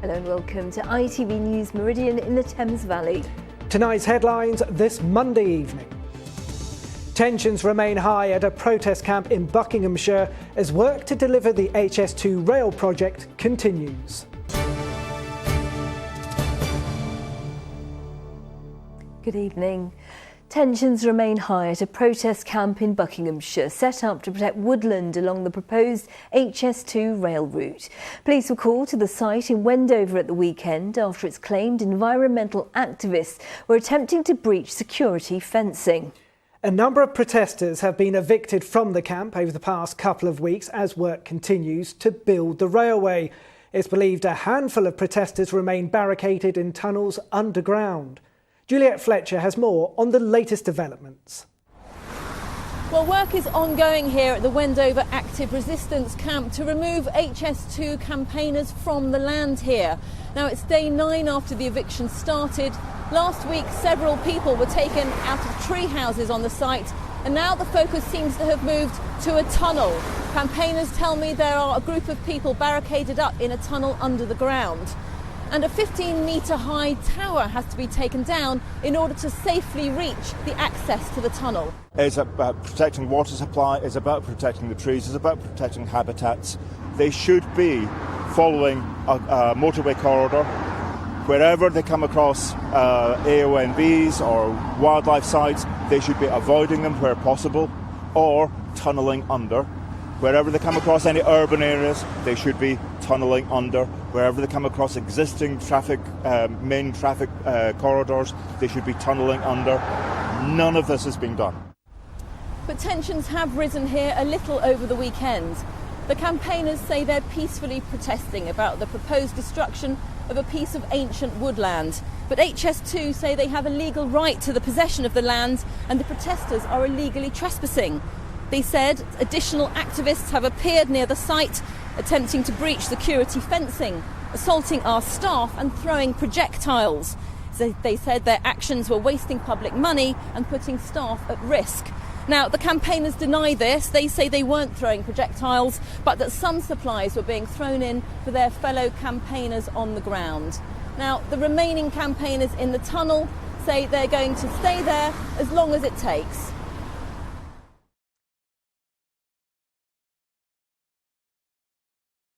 Hello and welcome to ITV News Meridian in the Thames Valley. Tonight's headlines this Monday evening. Tensions remain high at a protest camp in Buckinghamshire as work to deliver the HS2 rail project continues. Good evening. Tensions remain high at a protest camp in Buckinghamshire set up to protect woodland along the proposed HS2 rail route. Police were called to the site in Wendover at the weekend after it's claimed environmental activists were attempting to breach security fencing. A number of protesters have been evicted from the camp over the past couple of weeks as work continues to build the railway. It's believed a handful of protesters remain barricaded in tunnels underground. Juliette Fletcher has more on the latest developments. Well, work is ongoing here at the Wendover Active Resistance Camp to remove HS2 campaigners from the land here. Now, it's day 9 after the eviction started. Last week, several people were taken out of tree houses on the site, and now the focus seems to have moved to a tunnel. Campaigners tell me there are a group of people barricaded up in a tunnel under the ground. And a 15-metre high tower has to be taken down in order to safely reach the access to the tunnel. It's about protecting water supply, it's about protecting the trees, it's about protecting habitats. They should be following a motorway corridor. Wherever they come across AONBs or wildlife sites, they should be avoiding them where possible or tunnelling under. Wherever they come across any urban areas, they should be tunnelling under. Wherever they come across existing main traffic corridors, they should be tunnelling under. None of this is being done. But tensions have risen here a little over the weekend. The campaigners say they're peacefully protesting about the proposed destruction of a piece of ancient woodland. But HS2 say they have a legal right to the possession of the land and the protesters are illegally trespassing. They said additional activists have appeared near the site, attempting to breach security fencing, assaulting our staff and throwing projectiles. They said their actions were wasting public money and putting staff at risk. Now, the campaigners deny this. They say they weren't throwing projectiles, but that some supplies were being thrown in for their fellow campaigners on the ground. Now, the remaining campaigners in the tunnel say they're going to stay there as long as it takes.